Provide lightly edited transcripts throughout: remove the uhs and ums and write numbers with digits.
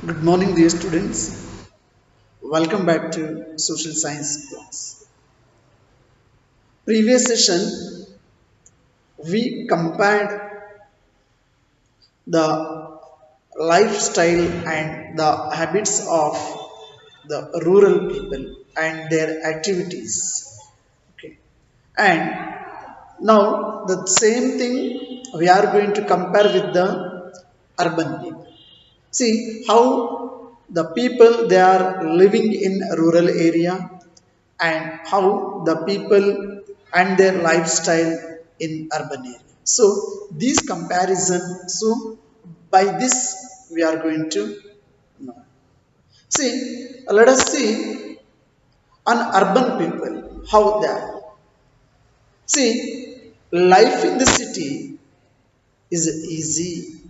Good morning, dear students. Welcome back to Social Science class. Previous session, we compared the lifestyle and the habits of the rural people and their activities. Okay, and now the same thing we are going to compare with the urban people. See how the people they are living in rural area and how the people and their lifestyle in urban area. So these comparison. So by this we are going to know. See, let us see on urban people how they are. See, life in the city is easy.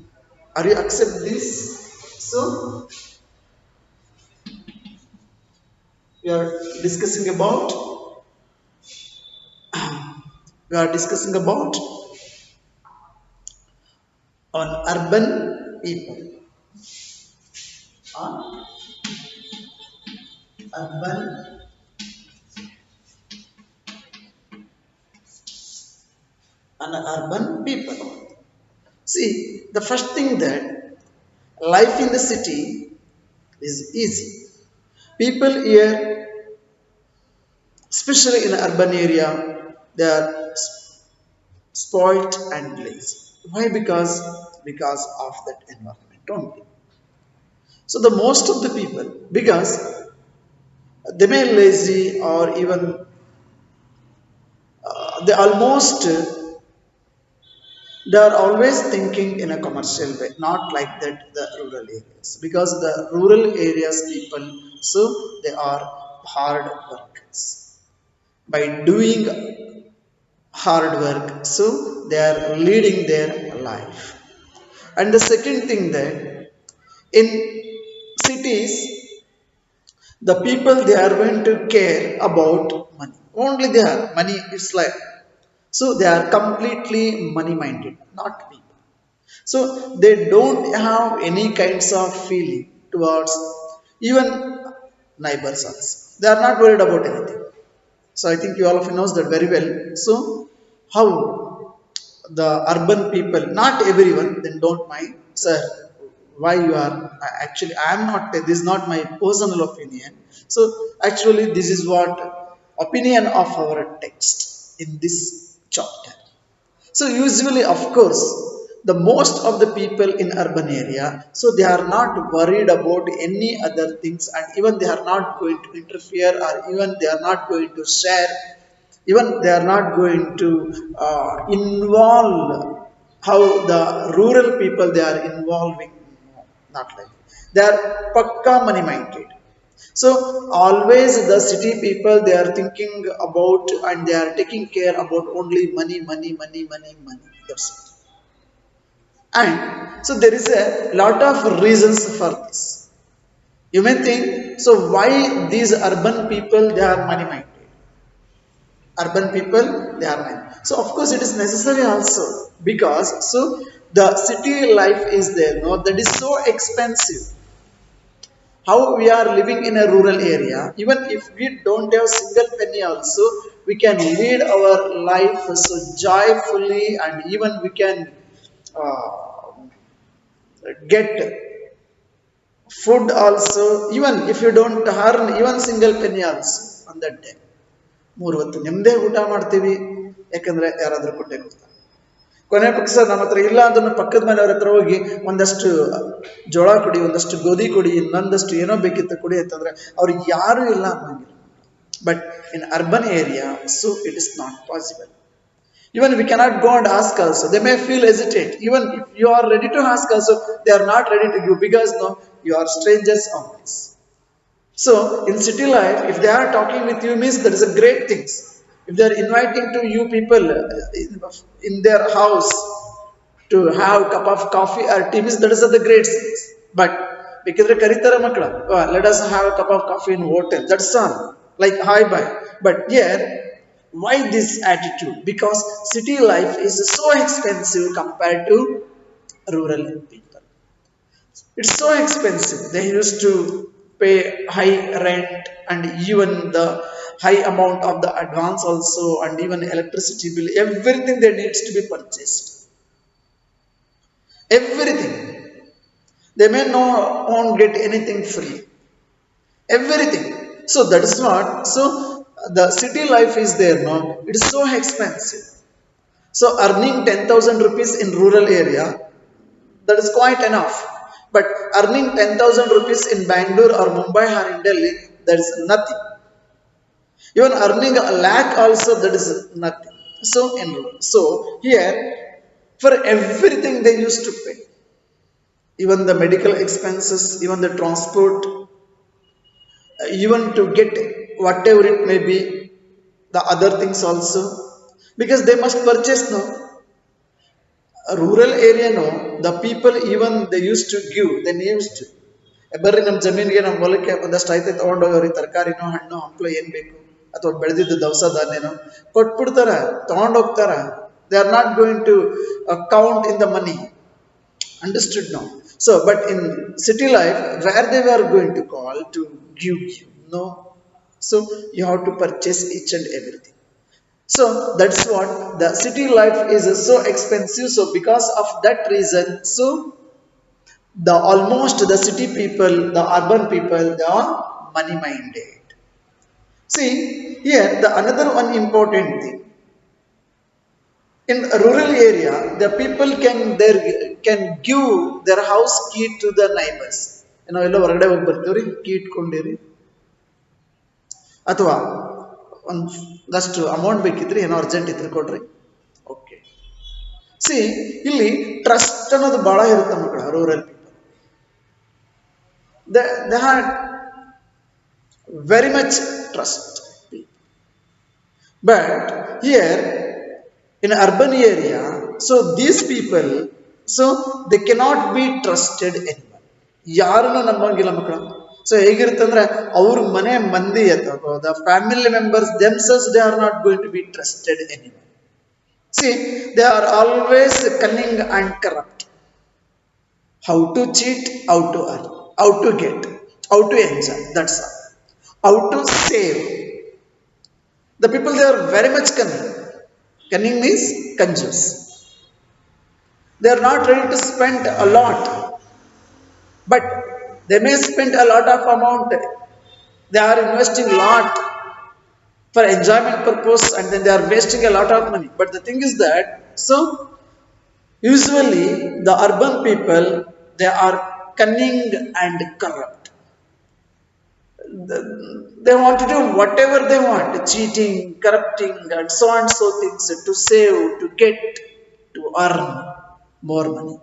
Are you accept this? So we are discussing about we are discussing about on urban people on urban and urban people. See, the first thing that life in the city is easy. People here, especially in urban area, they are spoilt and lazy. Why? Because of that environment only. So the most of the people, because they may lazy or even they almost they are always thinking in a commercial way, not like that the rural areas, because the rural areas people, so they are hard workers. By doing hard work, so they are leading their life. And the second thing that in cities, the people they are going to care about money only. They are money is like, so they are completely money minded, not people. So they don't have any kinds of feeling towards even neighbors also. They are not worried about anything. So I think you all of you knows that very well. So how the urban people, not everyone, then don't mind, sir. Why you are actually? I am not. This is not my personal opinion. So actually, this is what opinion of our text in this chapter. So usually, of course, the most of the people in urban area, so they are not worried about any other things, and even they are not going to interfere, or even they are not going to share, even they are not going to involve how the rural people they are involving. No, not like they are pakka money minded. So always the city people they are thinking about and they are taking care about only money, money, money, money, money. That's it. And so there is a lot of reasons for this. You may think, so why these urban people they are money minded? Urban people they are money. So of course it is necessary also, because so the city life is there. No, that is so expensive. How we are living in a rural area, even if we don't have single penny also, we can lead our life so joyfully, and even we can uh, get food also, even if you don't earn even single penny also on that day. ಮೂರು ಹೊತ್ತು ನೆಮ್ಮದೇ ಊಟ ಮಾಡ್ತೀವಿ, ಯಾಕಂದ್ರೆ ಯಾರಾದ್ರೂ ಕೊಟ್ಟೆ ಕೊಡ್ತಾರೆ. ಕೊನೆ ಪಕ್ಷ ನಮ್ಮ ಹತ್ರ ಇಲ್ಲ ಅದನ್ನು ಪಕ್ಕದ ಮನೆಯವ್ರ ಹತ್ರ ಹೋಗಿ ಒಂದಷ್ಟು ಜೋಳ ಕೊಡಿ, ಒಂದಷ್ಟು ಗೋಧಿ ಕೊಡಿ, ಇನ್ನೊಂದಷ್ಟು ಏನೋ ಬೇಕಿತ್ತು ಕೊಡಿ ಅಂತಂದ್ರೆ ಅವ್ರಿಗೆ ಯಾರು ಇಲ್ಲ ಅನ್ನೋಂಗಿಲ್ಲ. But in urban area, so it is not possible. Even we cannot go and ask also. They may feel hesitate. Even if you are ready to ask also, they are not ready to give, because no, you are strangers on this. So in city life, if they are talking with you, means that is a great things. If they are inviting to you people in their house to have cup of coffee or tea, means that is the great things. But because karitara makla, let us have a cup of coffee in hotel. That's all. Like hi bye. But here, why this attitude? Because city life is so expensive compared to rural people. It's so expensive. They used to pay high rent and even the high amount of the advance also and even electricity bill. Everything that needs to be purchased. Everything. They may not won't get anything free. Everything. So that is what. So the city life is there now. It is so expensive. So earning 10,000 rupees in rural area, that is quite enough. But earning 10,000 rupees in Bangalore or Mumbai or in Delhi, that is nothing. Even earning a lakh also, that is nothing. So here, for everything they used to pay, even the medical expenses, even the transport, even to get whatever it may be, the other things also, because they must purchase now. A rural area, no, the people even they used to give, they used to. ಬರ್ರಿ ನಮ್ಮ ಜಮೀನಿಗೆ ನಮ್ಮ ಹೊಲಕ್ಕೆ ಒಂದಷ್ಟು ಐತೆ ತೊಗೊಂಡೋಗ್ರಿ ತರಕಾರಿನೋ ಹಣ್ಣು ಹಂಪಲು ಏನು ಬೇಕು ಅಥವಾ ಬೆಳೆದಿದ್ದ ದವಸ ಧಾನ್ಯನೋ ಕೊಟ್ಬಿಡ್ತಾರ ತೊಗೊಂಡೋಗ್ತಾರ. They are not going to count in the money. Understood now? So, but in city life, where they were going to call to give you, no? So, you have to purchase each and everything. So that's what the city life is so expensive. So because of that reason, so the almost the city people, the urban people, they are money minded. See here the another one important thing. In a rural area, the people can give their house key to the neighbors. ಎಲ್ಲ ಹೊರಗಡೆ ಹೋಗಿ ಬರ್ತೀವ್ರಿ key ಇಟ್ಕೊಂಡಿರಿ ಅಥವಾ ಒಂದಷ್ಟು amount ಬೇಕಿದ್ರಿ ಏನೋ urgent ಇದ್ರೆ ಕೊಡ್ರಿ. Okay. C ಇಲ್ಲಿ trust ಅನ್ನೋದು ಬಹಳ ಇರುತ್ತೆ ಮಕ್ಕಳ rural people. They had very much trust. But here in urban area, so these people, so they cannot be trusted anyone. ಯಾರನ್ನು ನಂಬಂಗಿಲ್ಲ ಮಕ್ಕಳ. ಸೊ ಹೇಗಿರುತ್ತಂದ್ರೆ ಅವ್ರ ಮನೆ ಮಂದಿ ಅಥವಾ the family members themselves they are not going to be trusted anyone. See, they are always cunning and corrupt. How to cheat, how to earn, how to get, how to enjoy, that's all. How to save. The people they are very much cunning. Cunning means conjures. They are not ready to spend a lot, but they may spend a lot of amount. They are investing a lot for enjoyment purpose, and then they are wasting a lot of money. But the thing is that so usually the urban people they are cunning and corrupt. They want to do whatever they want, cheating, corrupting, and so things to save, to get, to earn more money.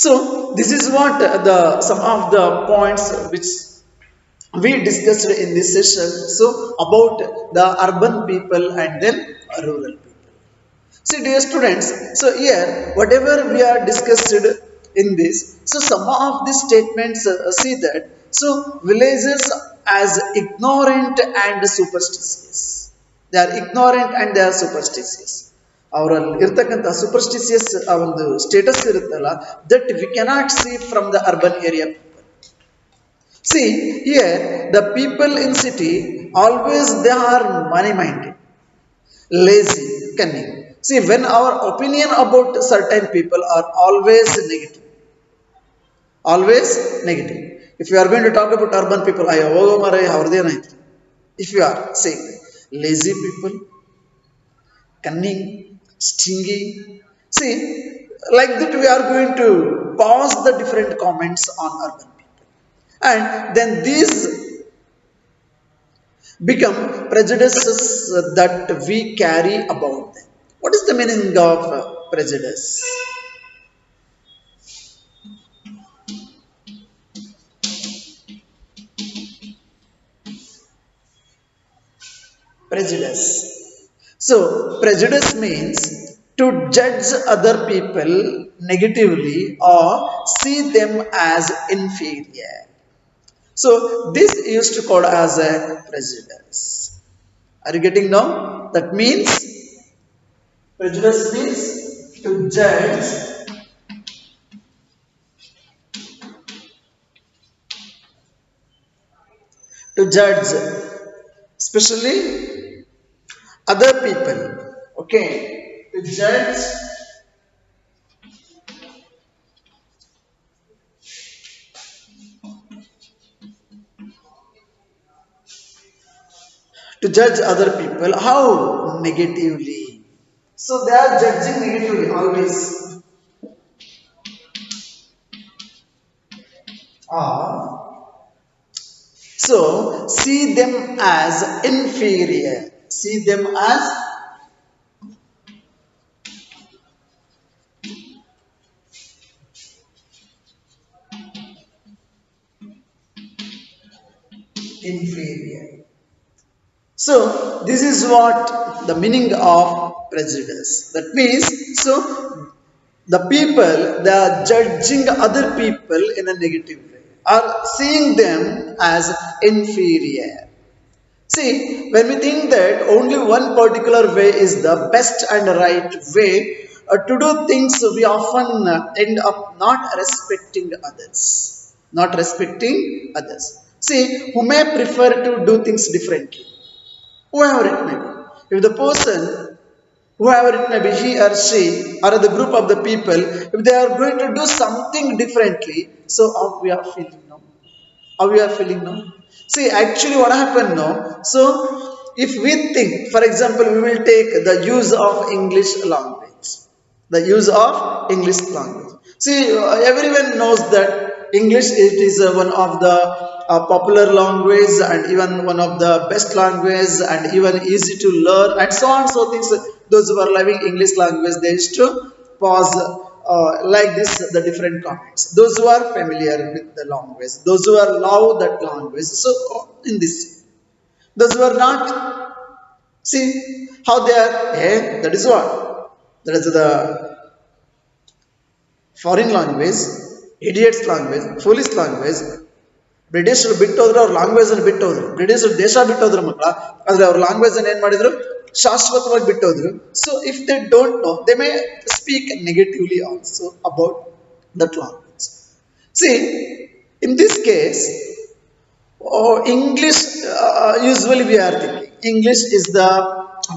So this is what the some of the points which we discussed in this session. So about the urban people and then rural people. See, dear students, so here whatever we are discussed in this, so some of these statements see that so villagers as ignorant and superstitious. They are ignorant and they are superstitious. ಅವರಲ್ಲಿ ಇರ್ತಕ್ಕಂಥ ಸೂಪರ್ಸ್ಟಿಸಿಯಸ್ ಆ ಒಂದು status ಇರುತ್ತಲ್ಲ that we cannot see from the urban area people. See here the people in city always they are money minded, lazy, cunning. See, when our opinion about certain people are always negative, always negative. If you are going to talk about urban people, I oh mare avrದೇನಾಯ್ತು. If you are saying lazy people, cunning, stingy, see, like that we are going to pause the different comments on urban people, and then these become prejudices that we carry about them. What is the meaning of prejudice? Prejudice. So, prejudice means to judge other people negatively or see them as inferior. So, this used to called as a prejudice. Are you getting now? That means prejudice means to judge to judge, especially other people. Okay, to judge, other people. How negatively? So they are judging negatively always. Ah, so see them as inferior. See them as inferior. So this is what the meaning of prejudice. That means, so the people they are judging other people in a negative way, are seeing them as inferior. See, when we think that only one particular way is the best and right way to do things, we often end up not respecting others. Not respecting others. See, who may prefer to do things differently, whoever it may be. If the person, whoever it may be, he or she, or the group of the people, if they are going to do something differently, so how we are feeling now? How we are feeling now? See, actually, what happened now? So, if we think, for example, we will take the use of English language, the use of English language. See, everyone knows that English it is one of the popular language and even one of the best language and even easy to learn and so on. So things those who are learning English language they used to pause like this the different comments. Those who are familiar with the language, those who are love that language. So in this, those who are not, see how they are. Hey, that is what that is the foreign language, idiots language, foolish language. ಬ್ರಿಟಿಷರು ಬಿಟ್ಟೋದ್ರು ಅವ್ರ language ಅನ್ನು ಬಿಟ್ಟೋದ್ರು. ಬ್ರಿಟಿಷರು ದೇಶ ಬಿಟ್ಟೋದ್ರು ಮಕ್ಕಳ, ಆದ್ರೆ ಅವ್ರ language ಅನ್ನು ಏನ್ ಮಾಡಿದ್ರು ಶಾಶ್ವತವಾಗಿ ಬಿಟ್ಟೋದ್ರು. So if they don't know they may speak negatively also about that language. See in this case English usually we are thinking English is the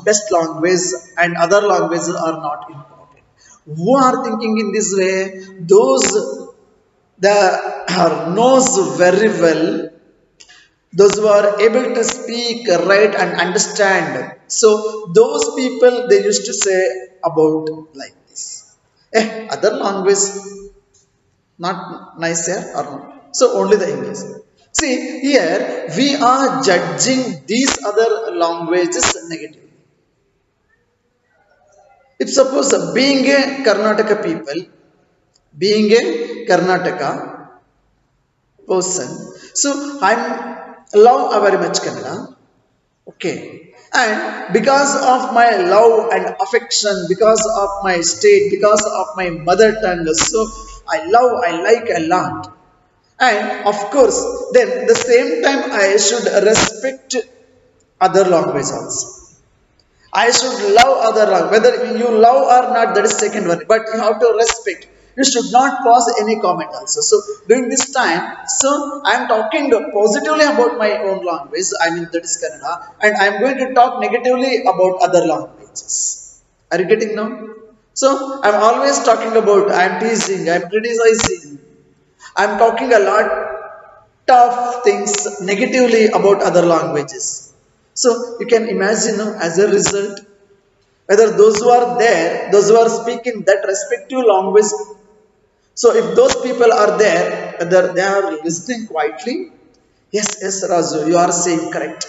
best language and other languages are not important. Who are thinking in this way? Those that are knows very well, those who are able to speak, write, and understand. So those people they used to say about like this. Other language not nice here or not. So only the English. See here we are judging these other languages negatively. If suppose being a Karnataka people, being a Karnataka person, so I'm love very much Kannada. Okay. And because of my love and affection, because of my state, because of my mother tongue, so I love, I like a lot. And of course, then the same time I should respect other language also. I should love other language. Whether you love or not, that is second one. But you have to respect. You should not pass any comment also. So during this time, so I am talking positively about my own language. I mean that is Kannada, and I am going to talk negatively about other languages. Are you getting now? So I am always talking about. I am teasing. I am criticizing. I am talking a lot of things negatively about other languages. So you can imagine as a result whether those who are there, those who are speaking that respective language. So if those people are there, whether they are listening quietly, yes, yes, Raju, you are saying correct.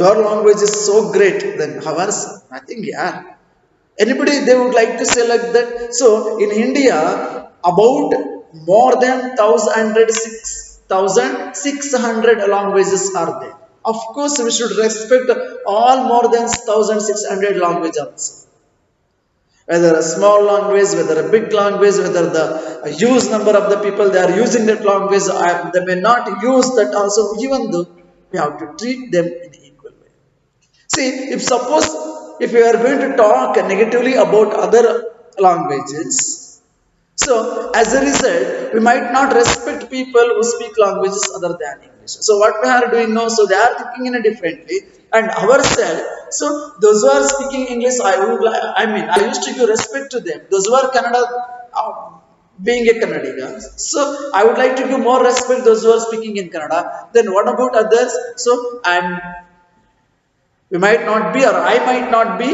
Your language is so great. Then ours, nothing, yeah. Anybody they would like to say like that. So in India, about more than 1,600 languages are there. Of course, we should respect all more than 1,600 languages also. Whether a small language, whether a big language, whether the huge number of the people they are using that language, they may not use that also. Even though we have to treat them in equal way. See, if suppose if we are going to talk negatively about other languages, so as a result, we might not respect people who speak languages other than English. English. So what we are doing now, so they are thinking in a differently, and ourselves. So those who are speaking English, I mean, I used to give respect to them. Those who are Kannada, being a Kannadiga, so I would like to give more respect those who are speaking in Kannada. Then what about others? So we might not be, or I might not be,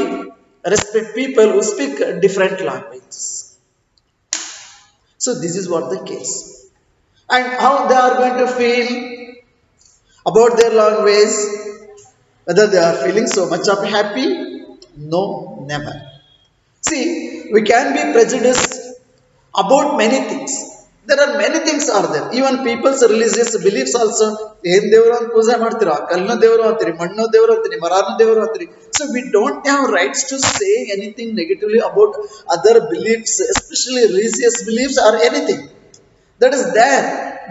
respect people who speak different languages. So this is what the case. And how they are going to feel about their language, whether they are feeling so much of happy? No, never. See, we can be prejudiced about many things. There are many things are there. Even people's religious beliefs also. ಏನ್ ದೇವರು ಅಂತ ಪೂಜೆ ಮಾಡ್ತೀರಾ ಕಲ್ಲಿನ ದೇವರು ಅಂತೀರಿ ಮಣ್ಣು ದೇವರು ಅಂತೀರಿ ಮರಾನ ದೇವರು ಅಂತೀರಿ so we don't have rights to say anything negatively about other beliefs especially religious beliefs or anything that is their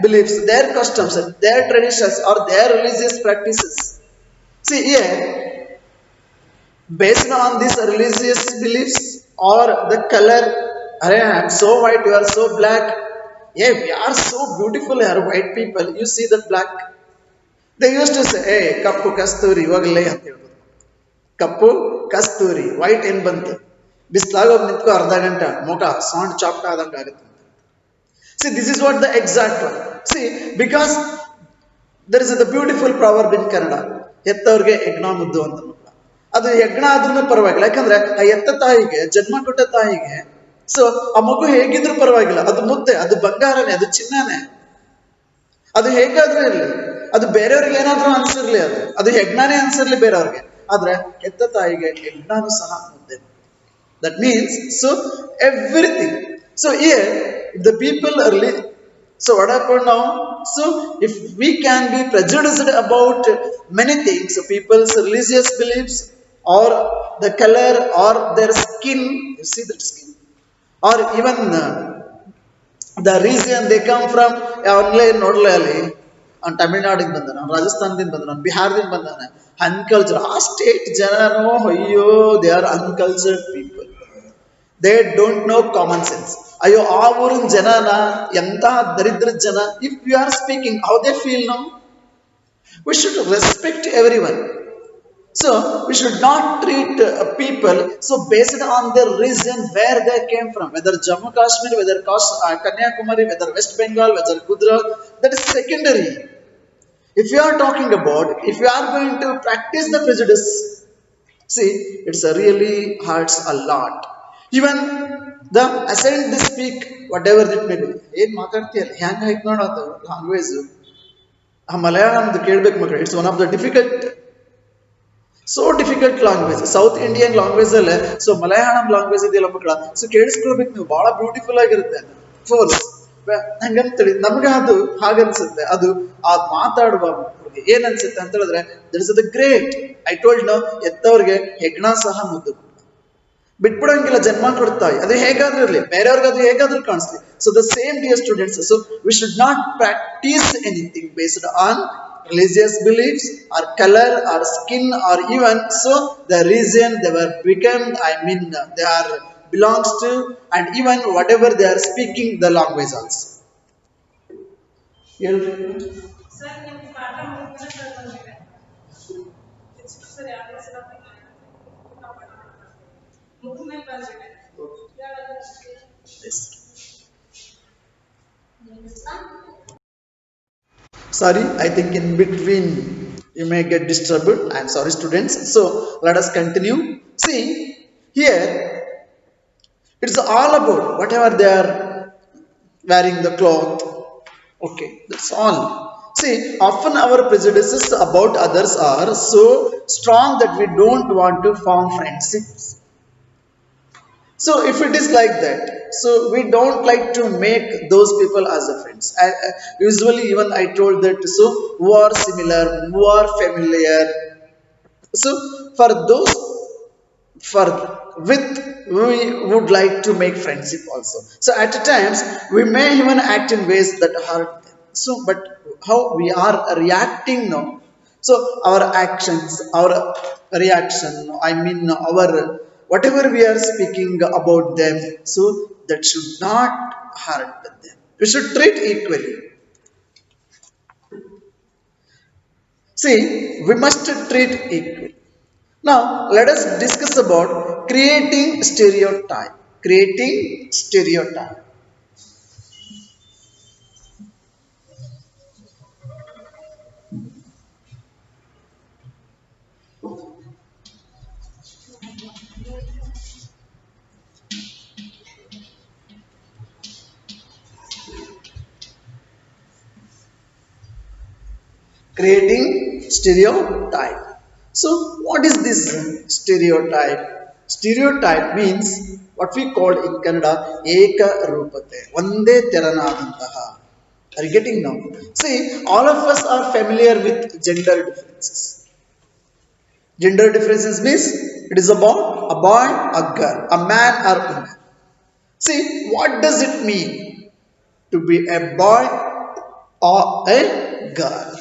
beliefs, their customs, their traditions, or their religious practices. See here, based on these religious beliefs or the color, I am so white, you are so black. Yeah, we are so beautiful here, white people. You see that black. They used to say, hey, kappu kasturi, ಇವಾಗಲೇ ಅಂತ ಹೇಳ್ಬೋದು. ಕಪ್ಪು ಕಸ್ತೂರಿ white ಏನ್ ಬಂತು ಬಿಸ್ಲಾಗ ಹೋಗಿ ನಿಂತ್ಕೋ ಅರ್ಧ ಗಂಟೆ ಮುಖ ಸೌಂಡ್ ಚಾಪ್ಟ್ ಆದಂಗೆ ಆಗುತ್ತೆ. See, this is what the exact one. See, because there is the beautiful proverb in Kannada. ಎತ್ತವ್ರಿಗೆ ಯಜ್ಞ ಮುದ್ದು ಅಂತ ಅದು ಯಜ್ಞ ಆದ್ರೂ ಪರವಾಗಿಲ್ಲ, ಯಾಕಂದ್ರೆ ಆ ಎತ್ತ ತಾಯಿಗೆ ಜನ್ಮ ಕೊಟ್ಟ ತಾಯಿಗೆ ಸೊ ಆ ಮಗು ಹೇಗಿದ್ರು ಪರವಾಗಿಲ್ಲ, ಅದು ಮುದ್ದೆ, ಅದು ಬಂಗಾರನೇ, ಅದು ಚಿನ್ನನೇ, ಅದು ಹೇಗಾದ್ರೂ ಇರಲಿ, ಅದು ಬೇರೆಯವ್ರಿಗೆ ಏನಾದ್ರೂ ಅನ್ಸಿರ್ಲಿ, ಅದು ಯಜ್ಞಾನೇ ಅನ್ಸಿರ್ಲಿ ಬೇರೆಯವ್ರಿಗೆ, ಆದ್ರೆ ಎತ್ತ ತಾಯಿಗೆ ಯಜ್ಞಾನು ಸಹ ಮುದ್ದೆ. That means so everything. So here the people are so what happened now? So if we can be prejudiced about many things, so people's religious beliefs or the color or their skin, you see that skin, or even the region they come from, only ನೋಡ್ಲೇ ಅಲ್ಲಿ ಅವ್ನು ತಮಿಳ್ನಾಡಿಂದ ಬಂದಾನ, ಅವ್ನು ರಾಜಸ್ಥಾನದಿಂದ ಬಂದಾನ, ಅವ್ನು ಬಿಹಾರದಿಂದ ಬಂದಾನ, ಅನ್ಕಲ್ಚರ್ ಆ state ಜನನೋ ಅಯ್ಯೋ they are uncultured people. They don't know common sense. ಅಯ್ಯೋ ಆ ಊರಿನ ಜನನ ಎಂತಹ ದರಿದ್ರ ಜನ. If you are speaking how they feel no, we should respect everyone. So we should not treat people so based on their region where they came from, whether Jammu Kashmir, whether Kanyakumari, whether West Bengal, whether Gujarat, that is secondary. If you are talking about, if you are going to practice the prejudice, see, it's really hurts a lot. Even the accent they speak, whatever it may be, ಏನ್ ಮಾತಾಡ್ತೀಯಲ್ಲ ಹ್ಯಾಂಗ ಆಯ್ತು ನೋಡೋದು language, ಆ ಮಲಯಾಳಂದು ಕೇಳ್ಬೇಕು ಮಕ್ಕಳು. It's one of the difficult, so difficult language. South Indian language ಅಲ್ಲೇ so Malayalam language ಇದೆಯಲ್ಲ ಮಕ್ಕಳ, ಸೊ ಕೇಳಿಸ್ಕೊಳ್ಬೇಕು ನೀವು, ಬಹಳ ಬ್ಯೂಟಿಫುಲ್ ಆಗಿರುತ್ತೆ. ಫೋರ್ಸ್ ಹಂಗಂತೇಳಿ ನಮ್ಗೆ ಅದು ಹಾಗನ್ಸುತ್ತೆ. ಅದು ಆ ಮಾತಾಡುವ ಏನ್ ಅನ್ಸುತ್ತೆ ಅಂತ ಹೇಳಿದ್ರೆ that is the great. I told no, ಎತ್ತವ್ರಿಗೆ ಹೆಗ್ಣ ಸಹ ಮುದ್ದು ಬಿಟ್ಬಿಡಂಗಿಲ್ಲ, ಜನ್ಮ ಕೊಡ್ತಾಯಿ, ಅದು ಹೇಗಾದ್ರೂ ಇರಲಿ, ಬೇರೆಯವ್ರಿಗೆ ಅದು ಹೇಗಾದ್ರೂ ಕಾಣಿಸ್ಲಿ. So the same dear students, so we should not practise anything based on religious beliefs or color or skin or even so the region they were become, I mean they are belongs to, and even whatever they are speaking the language also. Sir, yes. Sorry, I think in between you may get disturbed. I am sorry, students. So let us continue. See here, it's all about whatever they are wearing the cloth. Okay, that's all. See, often our prejudices about others are so strong that we don't want to form friendships. So if it is like that, so we don't like to make those people as a friends. Usually even I told that, so who are similar, who are familiar. So for those, for with we would like to make friendship also. So at times we may even act in ways that hurt them. So but how we are reacting now. So our actions, our reaction, I mean our whatever we are speaking about them, so that should not hurt them. We should treat equally. See, we must treat equally. Now, let us discuss about creating stereotype. Creating stereotype. Creating stereotype. So, what is this stereotype? Stereotype means what we call in Kannada Eka Rupate. Vande Teranadantaha. Are you getting now? See, all of us are familiar with gender differences. Gender differences means it is about a boy, a girl, a man or woman. See, what does it mean to be a boy or a girl?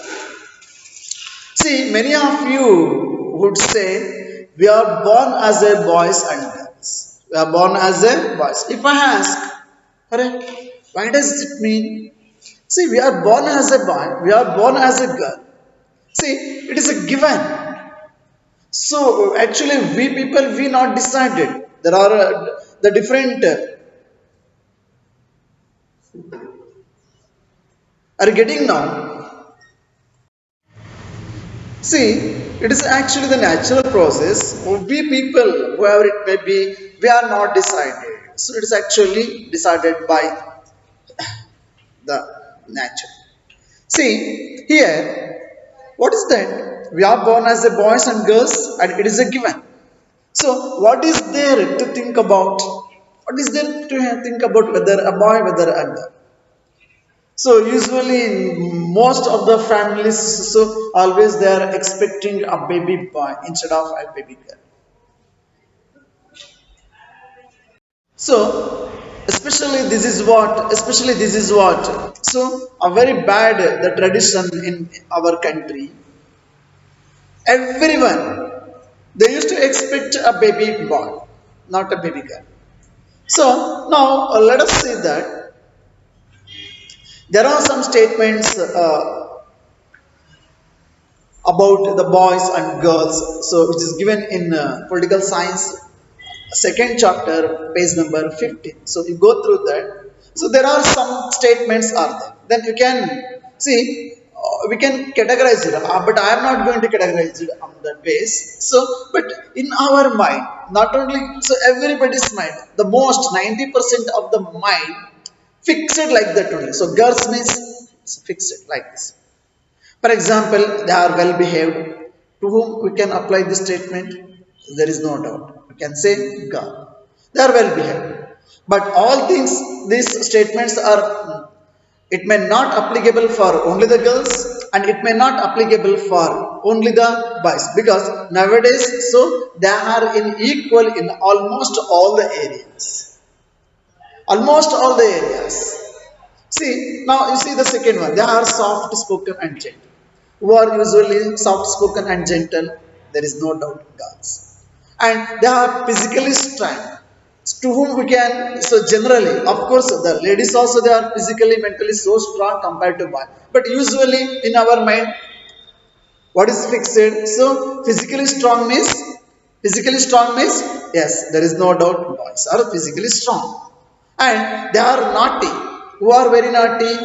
See, many of you would say we are born as a boys and girls. We are born as a boys. If I ask, "Arey, why does it mean? See, we are born as a boy, we are born as a girl. See, it is a given. So actually, we people we not decided. There are the different. Are you getting now? See, it is actually the natural process. We people, whoever it may be, we are not decided. So it is actually decided by the nature. See, here, what is that? We are born as a boys and girls, and it is a given. So, what is there to think about? What is there to think about whether a boy, whether a girl? So, usually in most of the families, so always they are expecting a baby boy instead of a baby girl. So, especially this is what, so a very bad the tradition in our country. Everyone, they used to expect a baby boy, not a baby girl. So now let us see that there are some statements about the boys and girls. So which is given in political science, second chapter, page number 15. So you go through that. So there are some statements are there. Then you can see we can categorize it, but I am not going to categorize it on that base. So, but in our mind, not only so everybody's mind, the most 90% of the mind fixed like that only. So girls means fixed like this. For example, they are well behaved. To whom we can apply this statement? There is no doubt. We can say girl. They are well behaved. But all things, these statements are, it may not applicable for only the girls and it may not applicable for only the boys because nowadays, so they are in equal in almost all the areas. Almost all the areas. See, now you see the second one. They are soft spoken and gentle. Who are usually soft spoken and gentle, there is no doubt girls. And they are physically strong. To whom we can, so generally, of course, the ladies also they are physically, mentally so strong compared to boys. But usually in our mind, what is fixed? So physically strong means yes, there is no doubt boys are physically strong and they are naughty. Who are very naughty?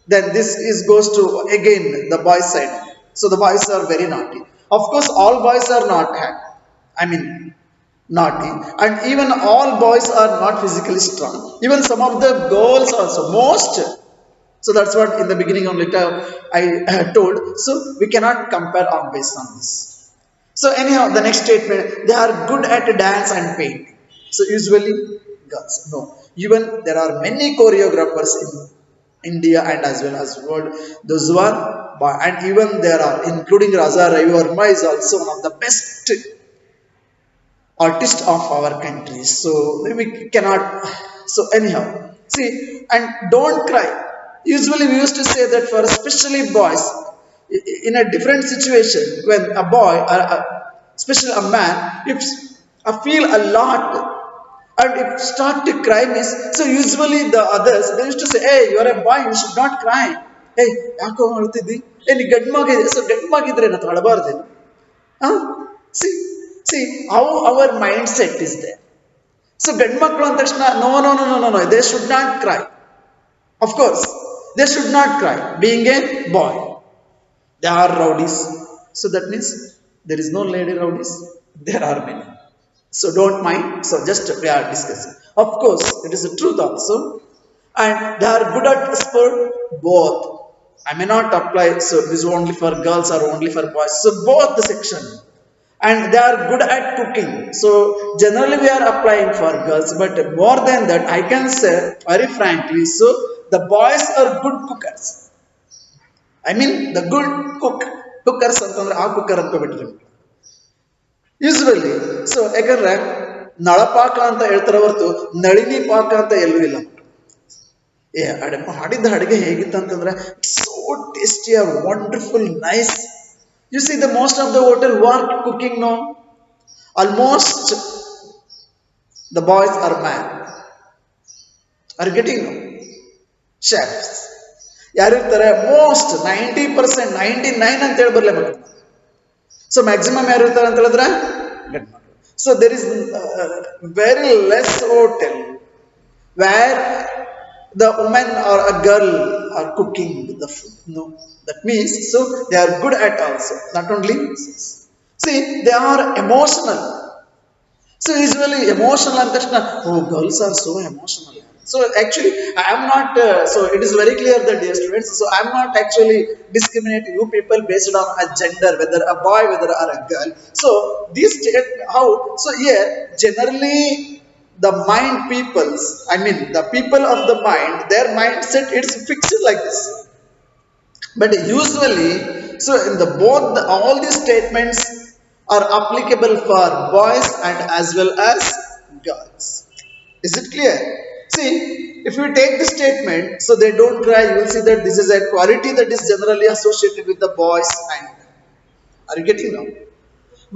Then this is goes to again the boys side. So the boys are very naughty. Of course, all boys are not. I mean naughty, and even all boys are not physically strong. Even some of the girls also most. So that's what in the beginning only I told. So we cannot compare on based on this. So anyhow, the next statement, they are good at dance and painting. So usually girls, no. Even there are many choreographers in India and as well as world. Those who are, and even there are, including Raja Ravi Verma is also one of the best artist of our country. So we cannot. So anyhow, see and don't cry. Usually we used to say that for especially boys, in a different situation when a boy, especially a man, if I feel a lot and if start to cry means so usually the others they used to say, hey, you are a boy, you should not cry. Hey, ಯಾಕೋ ಅಳ್ತಿದ್ದಿ? ಏನು ಗಂಡು ಮಗ ಇದೆ, so ಗಂಡು ಮಗ ಇದ್ರೆ ನಾವು ಅಳಬಾರ್ದೇನು? Huh? See, see how our mindset is there. So ಗಂಡು ಮಕ್ಕಳು ಅಂದ ತಕ್ಷಣ no no no no no they should not cry. Of course, they should not cry. Being a boy, they are rowdies. So that means there is no lady rowdies. There are many. So don't mind. So just we are discussing. Of course, it is the truth also, and they are good at sport. Both. I may not apply. So this is only for girls or only for boys. So both the section. And they are good at cooking. So generally we are applying for girls, but more than that, I can say very frankly. So the boys are good cookers. I mean the good cookers ಅಂತಂದ್ರೆ ಆ cooker ಅನ್ಕೋಬಿಟ್ರಿ usually. So ಯಾಕಂದ್ರೆ ನಳಪಾಕ ಅಂತ ಹೇಳ್ತಾರೆ ಹೊರತು ನಳಿನಿ ಪಾಕ ಅಂತ ಎಲ್ಲೂ ಇಲ್ಲ. ಮಾಡಿದ್ದ ಅಡುಗೆ ಹೇಗಿತ್ತು ಅಂತಂದ್ರೆ so tasty R wonderful nice. You see the most of the hotel who are cooking now, almost the boys are man, are getting now chefs. ಯಾರು ಇರ್ತಾರೆ ಮೋಸ್ಟ್ 90%, 99 ಅಂತ ಹೇಳಿ ಬರ್ಲೇಬೇಕು. ಸೊ ಮ್ಯಾಕ್ಸಿಮಮ್ ಯಾರು ಇರ್ತಾರೆ ಅಂತ ಹೇಳಿದ್ರೆ ಗಂಡು ಮಕ್ಕಳು. So there is very less hotel where the woman or a girl are cooking the food. No, that means so they are good at also. Not only see they are emotional. So usually emotional and oh girls are so emotional. So actually I am not. So it is very clear that dear students. So I am not actually discriminating you people based on a gender, whether a boy, whether or a girl. So this how so here generally. The mind peoples, I mean the people of the mind, their mindset it's fixed like this. But usually, so in the both all these statements are applicable for boys and as well as girls. Is it clear? See, if you take the statement, so they don't cry, you will see that this is a quality that is generally associated with the boys and men. Are you getting now?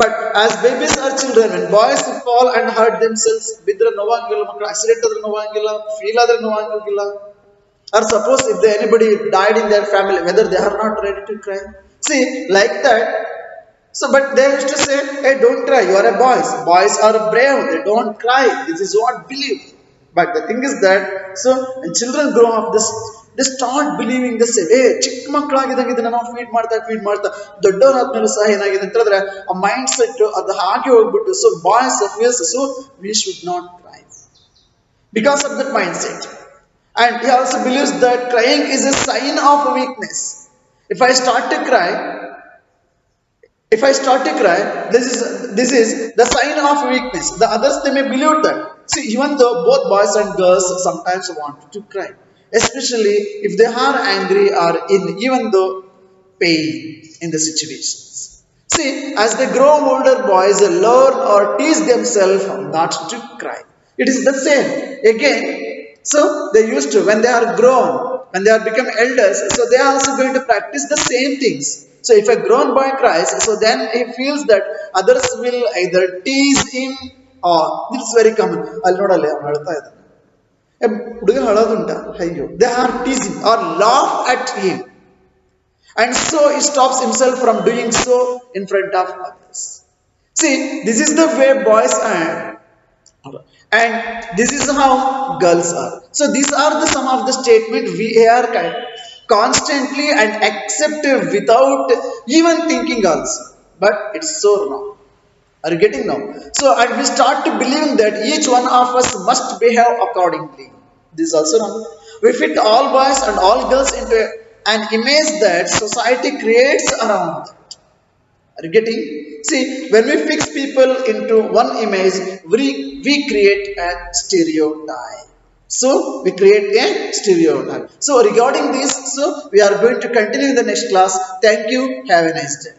But as babies are children, when boys fall and hurt themselves, bidra novangilla, makku accident adre novangilla, feel adre novangilla. Or suppose if anybody died in their family, whether they are not ready to cry. See, like that. So, but they used to say, hey, don't cry, you are a boy. Boys are brave, they don't cry. This is what believe. But the thing is that, so when children grow up, they start believing the same. Hey, ಚಿಕ್ಕ ಮಕ್ಕಳಾಗಿದ್ದಂಗೆ ಇದನ್ನ ನಾವು feed ಮಾಡ್ತಾ ದೊಡ್ಡವರಾದ್ಮೇಲೆ ಸಹ ಏನಾಗಿದೆ ಅಂತ ಹೇಳಿದ್ರೆ ಆ mind set ಅದು ಹಾಗೆ ಹೋಗ್ಬಿಟ್ಟು so boys feels so we should not CRY because of that mind set. And he also believes that crying is a sign of weakness. If I start to cry, this is the sign of weakness. The others they may believe that. See, even though both boys and girls sometimes want to cry, especially if they are angry or in even though pain in the situations. See, as they grow older, boys learn or teach themselves not to cry. It is the same again. So they used to, when they are grown, when they are become elders, so they are also going to practice the same things. So if a grown boy cries, so then he feels that others will either tease him or this is very common. I'll not allow they are teasing or laugh at him, and so he stops himself from doing so in front of others. See, this is the way boys are, and this is how girls are. So these are the some of the statement we are constantly and accept without even thinking also, but it's so wrong. Are you getting now? So and we start to believe that each one of us must behave accordingly. This is also wrong. We fit all boys and all girls into an image that society creates around that. Are you getting? See, when we fix people into one image, we create a stereotype. So we create a stereotype. So regarding this, so we are going to continue in the next class. Thank you. Have a nice day.